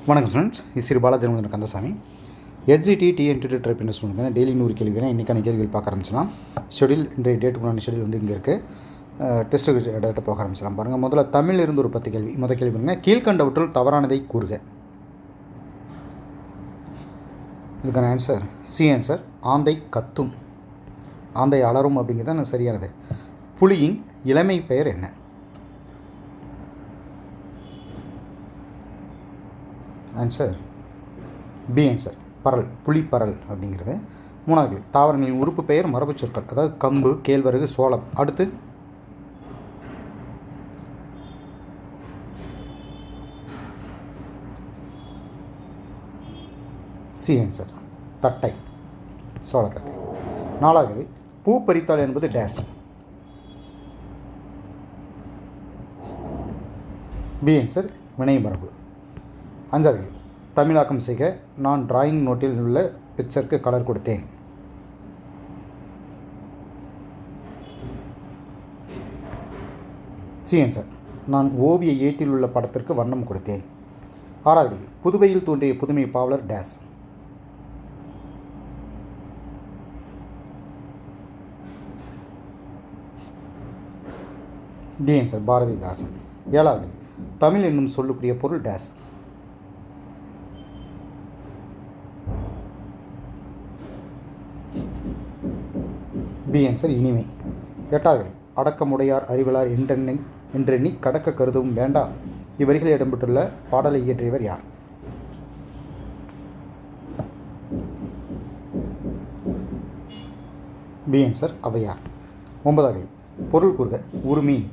வணக்கம் ஸ்டூடெண்ட்ஸ், இது Shri Balaji Kandasamy. SGT TNT try பண்ண ஸ்டூடெண்ட் டெய்லி 100 கேள்விகள் இன்றைக்கான கேள்விகள் பார்க்க ஆரம்பிச்சலாம். ஷெடியூல் இன்றைய டேட்டுக்குண்டான ஷெடியூல் வந்து இங்கே இருக்குது. டெஸ்ட்டு டேட்டா போக ஆரம்பிச்சலாம். பாருங்கள், முதல்ல தமிழில் இருந்து ஒரு 10 கேள்வி. முதல் கேள்வி பாருங்கள், கீழ்கண்டவற்றுள் தவறானதை கூறுக. இதுக்கான ஆன்சர் சி ஆன்சர். ஆந்தை கத்தும், ஆந்தை அலரும் அப்படிங்கிறது தான் சரியானது. புலியின் இளமை பெயர் என்ன? ஆன்சர் பி ஆன்சர், பரல், புலிப்பரல் அப்படிங்கிறது. மூணாவது கேள்வி, தாவரங்களின் உறுப்பு பெயர் மரபு சொற்கள், அதாவது கம்பு, கேழ்வரகு, சோளம். அடுத்து சி ஆன்சர், தட்டை, சோளத்தட்டை. நாலாவது கேள்வி, பூ பறித்தால் என்பது டேஸ். பி ஆன்சர், வினை மரபு. அஞ்சாவது கேள்வி, தமிழாக்கம் செய்க. நான் டிராயிங் நோட்டில் உள்ள பிக்சருக்கு கலர் கொடுத்தேன். சி ஆன்சர், நான் ஓவிய ஏட்டில் உள்ள படத்திற்கு வண்ணம் கொடுத்தேன். ஆறாவது கேள்வி, புதுவையில் தோன்றிய புதுமை பாவலர் டேஸ். D answer, Bharathidasan. ஏழாவது கேள்வி, தமிழ் என்னும் சொல்லுக்குரிய பொருள் டேஸ். பி ஆன்சர், இனிமை. எட்டாவது, அடக்கமுடையார் அறிவிலார் என்றெண்ணி கடக்க கருதவும் வேண்டா. இவ்வரிகளில் இடம்பெற்றுள்ள பாடலை இயற்றியவர் யார்? B answer, Avvaiyar. ஒன்பதாவது, பொருள் கூறுக. ஒரு மீன்.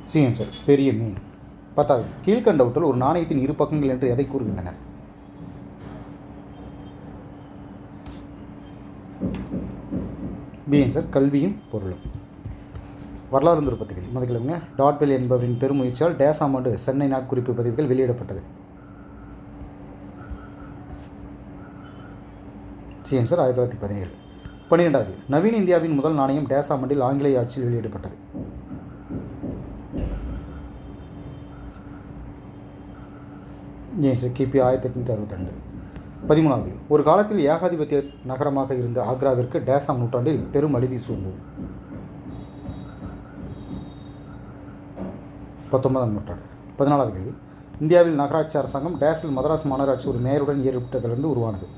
சி ஆன்சர், பெரிய மீன். பத்தாவது, கீழ்கண்டவற்றுள் ஒரு நாணயத்தின் இரு பக்கங்கள் என்று எதை கூறுகின்றனர்? பி ஆன்சர், கல்வியும் பொருளும். வரலாறு வந்து 10 கேள்வி. முதல் கேள்விங்க, டாட்வெல் என்பவரின் பெருமுயற்சியால் டேஸ் ஆண்டு சென்னை நாட்குறிப்பு பதிவுகள் வெளியிடப்பட்டது. C answer, 1917. 12வது, நவீன இந்தியாவின் முதல் நாணயம் டேஸ் ஆண்டில் ஆங்கிலேய ஆட்சியில் வெளியிடப்பட்டது. ஆன்சர், கிபி 1862. 13வது, ஒரு காலத்தில் ஏகாதிபத்திய நகரமாக இருந்த ஆக்ராவிற்கு டேசாம் நூற்றாண்டில் பெரும் அழிவு சூழ்ந்தது. 19ஆம் நூற்றாண்டு. 14வது கேள்வி, இந்தியாவில் நகராட்சி அரசாங்கம் டேஸில் மதராஸ் மாநகராட்சி ஒரு மேயருடன் ஏற்பட்டதிலிருந்து உருவானது.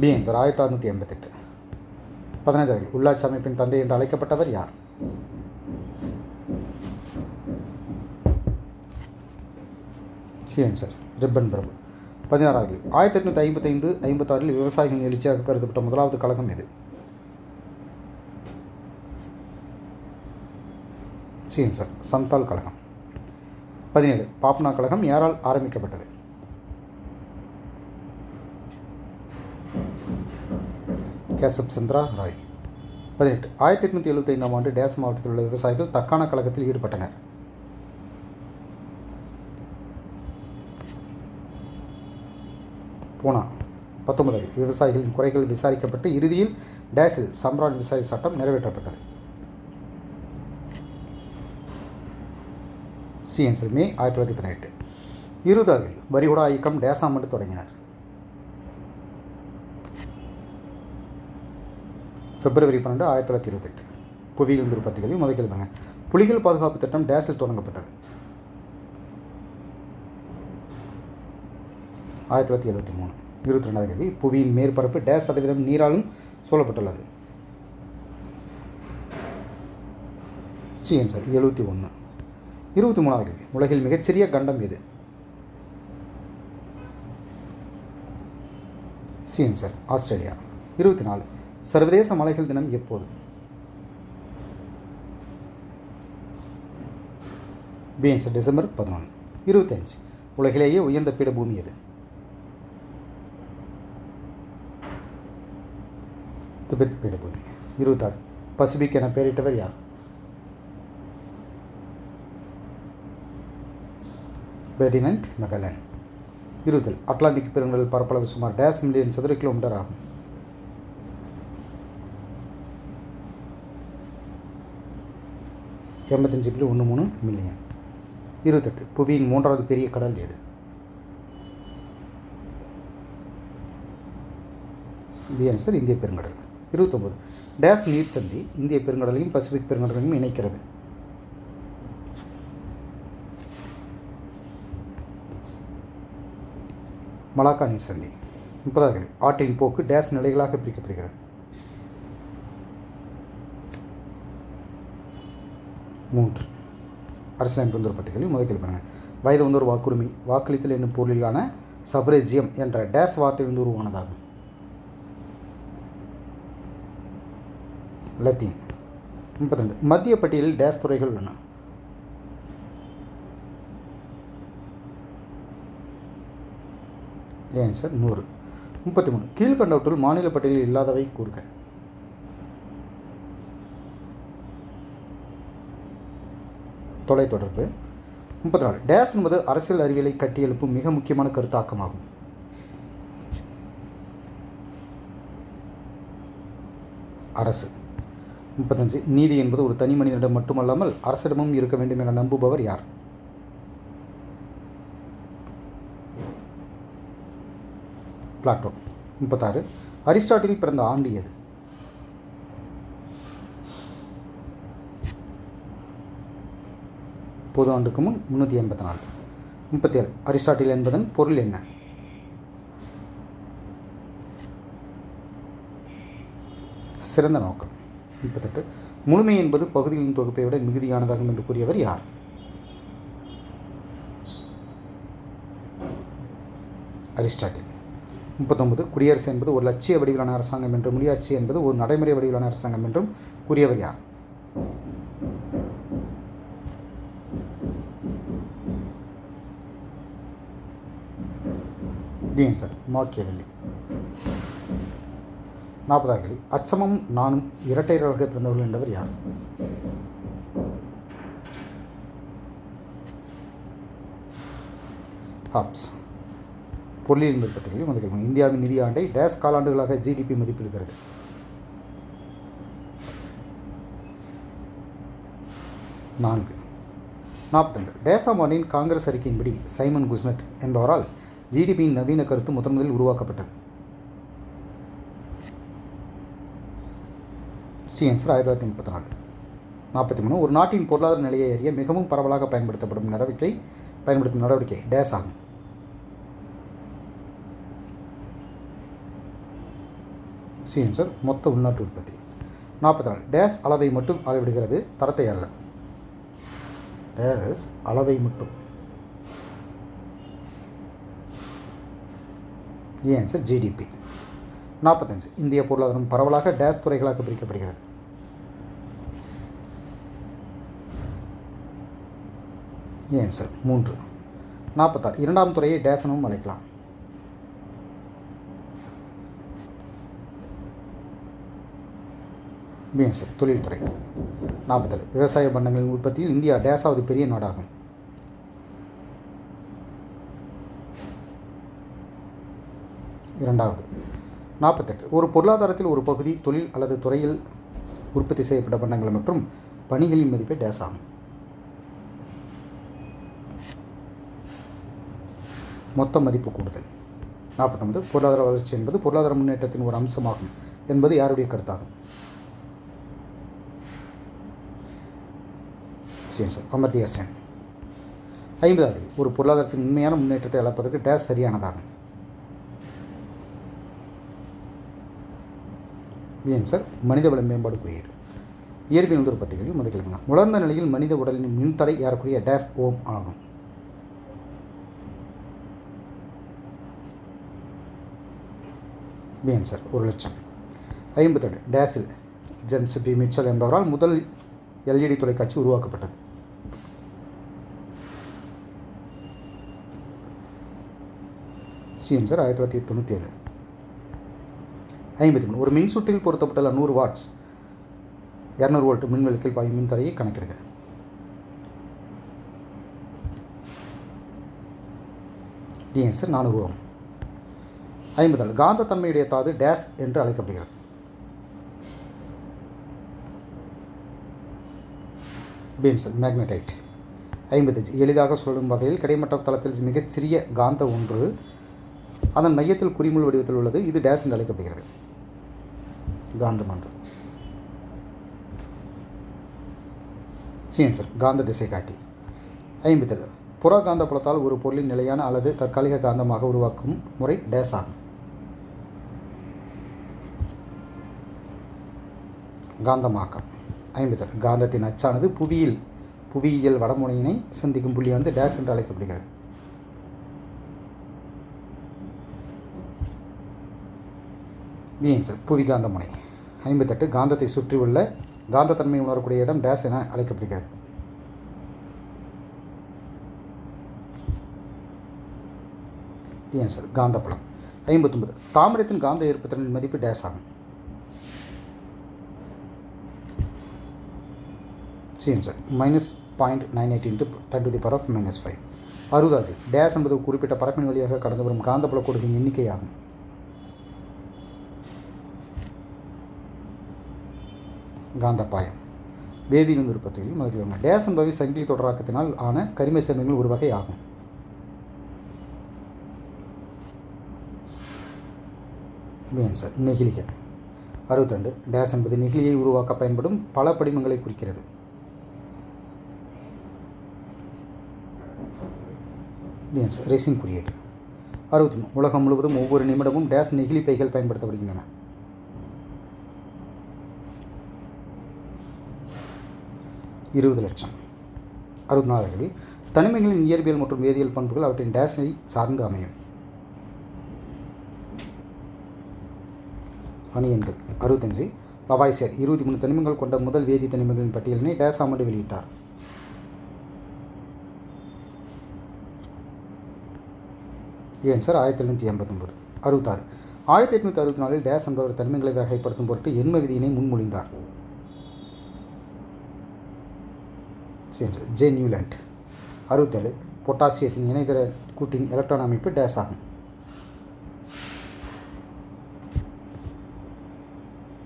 B answer, 1688. 15வது, உள்ளாட்சி அமைப்பின் தந்தை என்று அழைக்கப்பட்டவர் யார்? ஆன்சர், ரிப்பன் பிரபு. 16வது, 1855-56 விவசாயிகளின் எழுச்சியாக கருதப்பட்ட முதலாவது கழகம் எது? சி ஆன்சர், சந்தால் கழகம். 17, பாப்னா கழகம் யாரால் ஆரம்பிக்கப்பட்டது? கேசப் சந்திரா ராய். 18, 1875ஆம் ஆண்டு டேஸ் மாவட்டத்தில் உள்ள விவசாயிகள் தக்கான கழகத்தில் ஈடுபட்டனர். பூனா. 19, விவசாயிகளின் குறைகள் விசாரிக்கப்பட்டு இறுதியில் டேஸில் சம்ராட் விவசாய சட்டம் நிறைவேற்றப்பட்டது. சி ஆன்சர், மே 1918. 20, வரிகுடா இயக்கம் டேசாம் ஆண்டு தொடங்கினார். பிப்ரவரி 12, 1928. புவியில் இருந்து 10 கேள்வி. முதல் கேள்வி பாருங்க, புலிகள் பாதுகாப்பு திட்டம் டேஸில் தொடங்கப்பட்டது. 1973. 22வது கேள்வி, புவியின் மேற்பரப்பு டேஸ் சதவீதம் நீராலும் சூழப்பட்டுள்ளது. C answer, 71. 23வது கேள்வி, உலகில் மிகச்சிறிய கண்டம் எது? C answer, Australia. 24, சர்வதேச மலைகள் தினம் எப்போது? B answer, December 11. 25, உலகிலேயே உயர்ந்த பீடபூமி எது? திபெத் பீடபூமி. 26, பசிபிக் என பெயரிட்டவர் யார்? Ferdinand Magellan. 20, அட்லாண்டிக் பெருங்கடல் பரப்பளவு சுமார் டேஸ் மில்லியன் சதுர கிலோமீட்டர் ஆகும். 85.13 மில்லியன். 28. புவியின் 3வது பெரிய கடல் எது? தி ஆன்சர் இந்திய பெருங்கடல். 29. டேஸ் நீர் சந்தி இந்திய பெருங்கடலையும் பசிபிக் பெருங்கடலையும் இணைக்கிறது? மலாக்கா நீர் சந்தி. 30வது கேள்வி. ஆற்றின் போக்கு டேஸ் நிலைகளாக பிரிக்கப்படுகிறது? 3. அரசியலமைப்பு வந்து ஒரு 10 கேள்வி. முதல் கேள்வி பாருங்கள். வயது வந்து ஒரு வாக்குரிமை. வாக்களித்தல் என்னும் பொருளிலான சப்ரேஜியம் என்ற டேஸ் வார்த்தை வந்து உருவானதாகும்? லத்தீன். 32. மத்திய பட்டியலில் டேஸ் துறைகள் உள்ளன? ஆன்சர் 100. 33. கீழ்கண்டவற்றுள் மாநில பட்டியலில் இல்லாதவை கூறுக? தொலைத்தொடர்பு. 34. டேஸ் என்பது அரசியல் அறிவியலை கட்டியெழுப்பும் மிக முக்கியமான கருத்தாக்கமாகும்? அரசு. 35. நீதி என்பது ஒரு தனி மனிதனிடம் மட்டுமல்லாமல் அரசிடமும் இருக்க வேண்டும் என நம்புபவர் யார்? பிளாட்டோ. 36. அரிஸ்டாட்டில் பிறந்த ஆண்டு எது? பொது ஆண்டுக்கு முன் 384. 37. அரிஸ்டாட்டில் என்பதன் பொருள் என்ன? சிறந்த நோக்கம். 38. முழுமை என்பது பகுதிகளின் தொகுப்பை விட மிகுதியானதாகும் என்று கூறியவர் யார்? அரிஸ்டாட்டில். 39. குடியரசு என்பது ஒரு லட்சிய வடிவிலான அரசாங்கம் என்றும் முடியாட்சி என்பது ஒரு நடைமுறை வடிவிலான அரசாங்கம் என்றும் கூறியவர் யார்? Answer Machiavelli. 40வது கேள்வி. அச்சமும் நானும் இரட்டையர்களாக பிறந்தவர்கள் என்றவர் யார்? ஹாப்ஸ். பொருளியல் என்பது 10 கேள்வி. முதல் கேள்வி. இந்தியாவின் நிதி ஆண்டை டேஸ் காலாண்டுகளாக ஜிடிபி மதிப்பிடுகிறது? 4. 42. டேசாம் ஆண்டின் காங்கிரஸ் அறிக்கையின்படி சைமன் குஸ்னட் என்பவரால் ஜிடிபியின் நவீன கருத்து முதலில் உருவாக்கப்பட்டது? ஆன்சர் 1934. 43. ஒரு நாட்டின் பொருளாதார நிலையை அறிய மிகவும் பரவலாக பயன்படுத்தும் நடவடிக்கை டேஸ் ஆகும்? ஆன்சர் மொத்த உள்நாட்டு உற்பத்தி. 44. டேஸ் அளவை மட்டும் அளவிடுகிறது, தரத்தை அல்ல? டேஸ் அளவை மட்டும். Answer GDP. 45. இந்திய பொருளாதாரம் பரவலாக டேஸ் துறைகளாக பிரிக்கப்படுகிறது? ஆன்சர் 3. 46. இரண்டாம் துறையை டேஸ் எனவும் அழைக்கலாம்? ஆன்சர் தொழில்துறை. 47. விவசாய பண்டங்களின் உற்பத்தியில் இந்தியா டேஸாவது பெரிய நாடாகும்? இரண்டாவது. 48. ஒரு பொருளாதாரத்தில் ஒரு பகுதி தொழில் அல்லது துறையில் உற்பத்தி செய்யப்பட்ட பண்டங்கள் மற்றும் பணிகளின் மதிப்பை டேஸ் ஆகும்? மொத்த மதிப்பு கூடுதல். 49. பொருளாதார வளர்ச்சி என்பது பொருளாதார முன்னேற்றத்தின் ஒரு அம்சமாகும் என்பது யாருடைய கருத்தாகும்? அமர்த்தியா சென். 50. ஒரு பொருளாதாரத்தின் உண்மையான முன்னேற்றத்தை அளப்பதற்கு டேஸ் சரியானதாகும்? ஆன்சர் மனிதவள மேம்பாடு குறியீடு. இயற்பியல் வந்து ஒரு 10 கேள்வி. முதல் கேள்வி. உலர்ந்த நிலையில் மனித உடலின் மின்தடை ஏறக்குறைய டேஸ் ஓம் ஆகும்? ஆன்சர் 1,00,000. 57. டேஸில் ஜேம்ஸ் பி மிச்சல் என்பவரால் முதல் எல்இடி தொலைக்காட்சி உருவாக்கப்பட்டது? ஆன்சர் 1997. 53. ஒரு மின்சுற்றில் பொருத்தப்பட்டுள்ள 100 வாட்ஸ் 200 வோல்ட் மின்விளக்கில் பாயும் மின்தடையை கணக்கிடுக? ஆன்சர் 400 ஓம். 50. காந்தத்தன்மையுடைய தாது டேஸ் என்று அழைக்கப்படுகிறது? B answer magnetite. 55 எளிதாக சுழலும் வகையில் கிடைமட்ட தளத்தில் மிகச்சிறிய காந்த ஒன்று அதன் மையத்தில் குறிமுள் வடிவத்தில் உள்ளது. இது டேஸ் என்று அழைக்கப்படுகிறது. காந்தம் ஒன்று. சி ஆன்சர் காந்த திசை காட்டி. 57 புற காந்த புலத்தால் ஒரு பொருளின் நிலையான அல்லது தற்காலிக காந்தமாக உருவாக்கும் முறை டேஸ் ஆகும். காந்தமாக்கம். 57 காந்தத்தின் அச்சானது புவியியல் வடமுனையினை சந்திக்கும் புள்ளியானது டேஸ் என்று அழைக்கப்படுகிறது. பி ஆன்சர் புவிகாந்த முனை. 58 காந்தத்தை சுற்றியுள்ள காந்தத்தன்மை உணரக்கூடிய இடம் டேஸ் என அழைக்கப்படுகிறது. டி ஆன்சர் காந்தப்புலம். 59 தாமிரத்தின் காந்த ஈர்ப்புத்திறனின் மதிப்பு டேஸ் ஆகும். C answer -0.98 × 10⁻⁻5. 60 டேஸ் என்பது குறிப்பிட்ட பரப்பின் வழியாக கடந்து வரும் காந்தப்புல கோடுகளின் எண்ணிக்கையாகும். காந்தப்பாயம். வேதியியல் உற்பத்திகளில் முதலில் டேஸ் என்பவை சங்கிலி தொடராக்கத்தினால் ஆன கரிம சேர்மங்கள் ஒரு வகை ஆகும். ஆன்சர் நெகிழிகள். 62 டேஸ் என்பது நெகிழியை உருவாக்க பயன்படும் பல படிமங்களை குறிக்கிறது. ஆன்சர் ரெசின் குறியீடு. 63 உலகம் முழுவதும் ஒவ்வொரு நிமிடமும் டேஸ் நெகிழி பைகள் பயன்படுத்தப்படுகின்றன. $20 லட்சம். 64 தனிமங்களின் இயற்பியல் மற்றும் வேதியியல் பண்புகள் அவற்றின் டேஸை சார்ந்து அமையும். அணியன்கள். 65 லவாய்சியர் 23 தனிமங்கள் கொண்ட முதல் வேதி தனிமங்களின் பட்டியலினை டேஸ் ஆண்டு வெளியிட்டார். ஆன்சர் 1789. 66 1864 டேஸ் என்பவர் தனிமங்களை வகைப்படுத்தும் பொருட்டு எண்ம விதியினை முன்மொழிந்தார். J Newland. 67 பொட்டாசியத்தின் இணைதர கூட்டின் எலக்ட்ரான் அமைப்பு டேஸ் ஆகும்.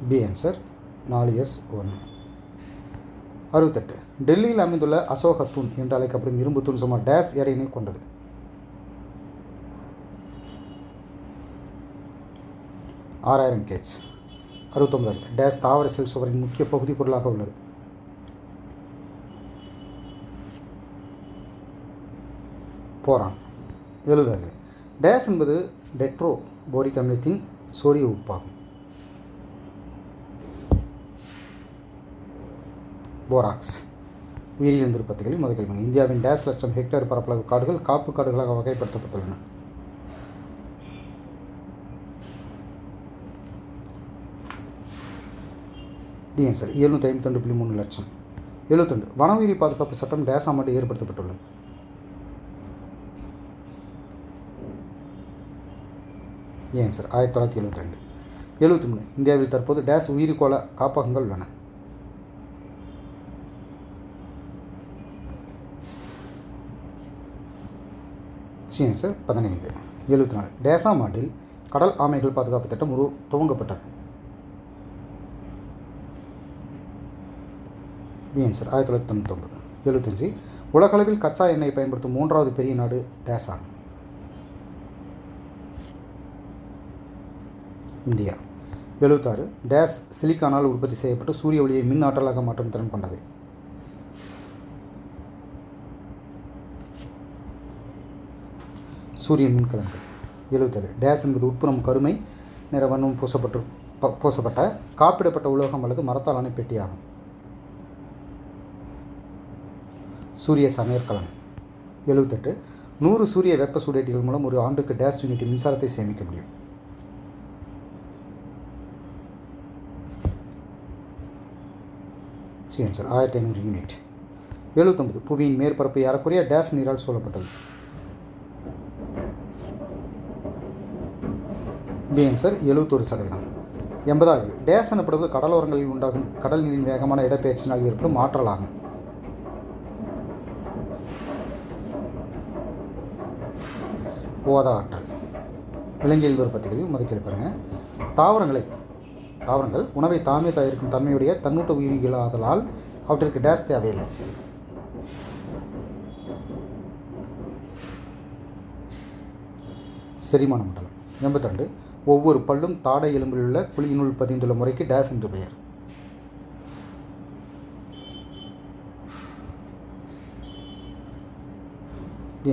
B answer 4s1. 68 டெல்லியில் அமைந்துள்ள அசோக தூண் என்று அழைக்கப்படும் இரும்பு தூண் சுமார் டேஸ் எடையினை கொண்டது. 6000 கேஜ். 69 டேஸ் தாவர செல் சுவரின் முக்கிய பகுதி பொருளாக உள்ளது. போரான். 70 டேஸ் என்பது டெட்ரோ போரிக் அமிலத்தின் சோடிய உப்பாகும். போராக்ஸ். உயிரியல் உற்பத்திகளில் முதல் கேள்வி. இந்தியாவின் டேஸ் லட்சம் ஹெக்டேர் பரப்பளவு காடுகள் காப்பு காடுகளாக வகைப்படுத்தப்பட்டுள்ளன. டி ஆன்சர் 752.3 லட்சம். 72 வன உயிரி பாதுகாப்பு சட்டம் டேஸ் ஆண்டு ஏற்படுத்தப்பட்டுள்ளது. ஆன்சர் 1972. 73 இந்தியாவில் தற்போது டேஸ் உயிரிக்கோள காப்பகங்கள் உள்ளன. C answer 15. 74 டேஸாம் ஆண்டில் கடல் ஆமைகள் பாதுகாப்பு திட்டம் துவங்கப்பட்டது. B answer 1999. 75 உலகளவில் கச்சா எண்ணெய் பயன்படுத்தும் 3வது பெரிய நாடு டேஸ் ஆகும். இந்தியா. 76 டேஸ் சிலிக்கானால் உற்பத்தி செய்யப்பட்டு சூரிய ஒளியை மின் ஆற்றலாக மாற்றும் திறன் கொண்டவை. சூரிய மின்கலன்கள். 77 டேஸ் என்பது உட்புறம் கருமை நிற வண்ணம் பூசப்பட்ட காப்பிடப்பட்ட உலோகம் அல்லது மரத்தாலான பெட்டியாகும். சூரிய சமையற்கலன். 78 100 சூரிய வெப்ப சூடேட்டிகள் மூலம் ஒரு ஆண்டுக்கு டேஸ் யூனிட் மின்சாரத்தை சேமிக்க முடியும். C answer 1500 unit. 79 புவியின் மேற்பரப்பு ஏறக்குறைய டேஸ் நீரால் சூழப்பட்டது. B answer 71%. 80 டேஸ் எனப்படுவது கடலோரங்களில் உண்டாகும் கடல் நீரின் வேகமான இடப்பெயர்ச்சினால் ஏற்படும் ஆற்றலாகும். ஓத ஆற்றல். விலங்கியல் உற்பத்திகளில் முதல் பாருங்கள். தாவரங்களை தாவரங்கள் உணவை தாமே தயாரிக்கும் தன்மையுடைய தன்னூட்ட உயிரிகளாதலால் அவற்றிற்கு டேஸ் தேவையில்லை. செரிமான மண்டலம். 82. ஒவ்வொரு பல்லும் தாடை எலும்பில் உள்ள குழியினுள் பதிந்துள்ள முறைக்கு டேஸ் என்று பெயர்.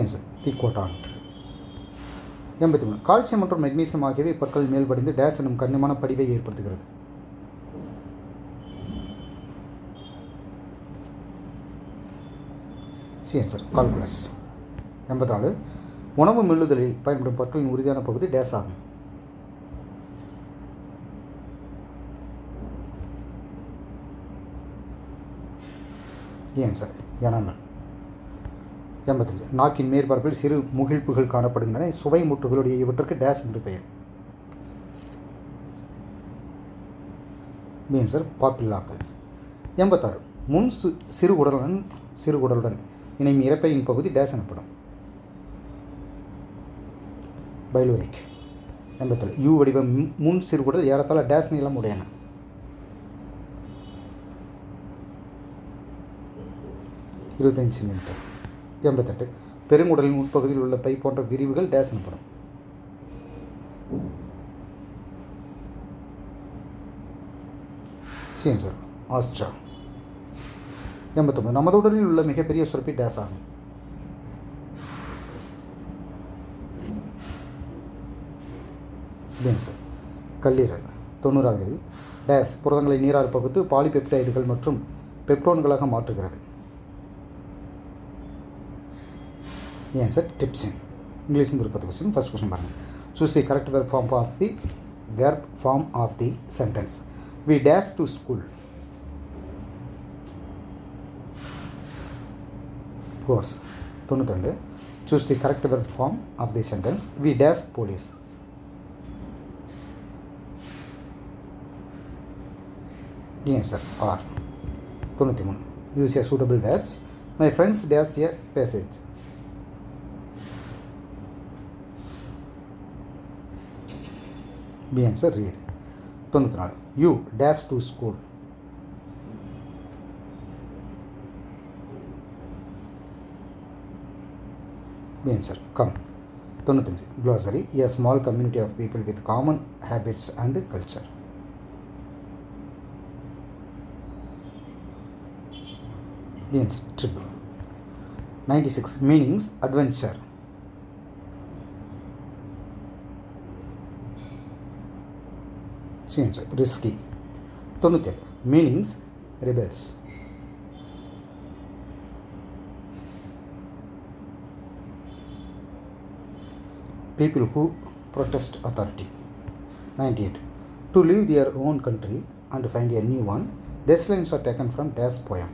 ஆன்சர் தீக்கோட்டான். 83. கால்சியம் மற்றும் மெக்னீசியம் ஆகியவை பற்கள் மேல் படிந்து டேஸ் எனும் கண்ணியமான படிவை ஏற்படுத்துகிறது. Answer calculus. 84. உணவு மெல்லுதலில் பயன்படும் பற்களின் உறுதியான பகுதி டேஸ் ஆகும். Answer enamel. 85. நாக்கின் மேற்பரப்பில் சிறு முகிழ்ப்புகள் காணப்படுகின்றன. சுவை மூட்டுகளுடைய இவற்றுக்கு டேஸ் என்று பெயர். ஆன்சர் பாப்பில்லாக்கள். 86. முன் சிறுகுடலுடன் இணையும் இறப்பையின் பகுதி டேஸ் எனப்படும். பைலோரிக். 87. யூ வடிவ முன் சிறுகுடல் ஏறத்தாழ டேஸ் நீளம் உடையன. சென்டிமீட்டர். 88. பெருங்குடலின் உட்பகுதியில் உள்ள பை போன்ற விரிவுகள் டேஸ் எனப்படும். ஆன்சர் ஆஸ்ட்ரா. 89. நமது உடலில் உள்ள மிகப்பெரிய சுரப்பி டேஸ் ஆகும். ஆன்சர் கல்லீரல். 90. டேஸ் புரதங்களை நீராறு பகுத்து பாலிபெப்டைடுகள் மற்றும் பெப்டோன்களாக மாற்றுகிறது. Answer trypsin. English 10 question. First question பாருங்கள். Choose the correct verb form of the sentence. We days to school. Course. 92. Choose the correct verb form of the sentence. We days police. Answer are. 93. Use a suitable verbs. My friends dash a passage. B answer read. 94. You dash to school. B answer come. 95. Glossary. A small community of people with common habits and culture. The answer trip. 96. Meanings adventure. C answer risky. 97. Meanings rebels. People who protest authority. 98. To leave their own country and find a new one. These lines are taken from Dash poem.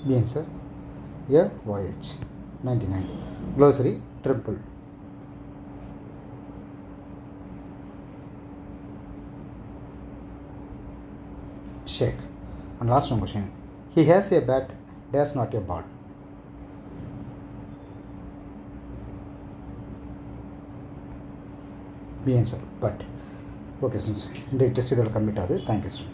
The answer a voyage. 99. Glossary triple. Shake. And last one question. He has a bat, dash not a ball. The answer but. Okay students, இந்த test இதோட complete ஆகுது. Thank you student.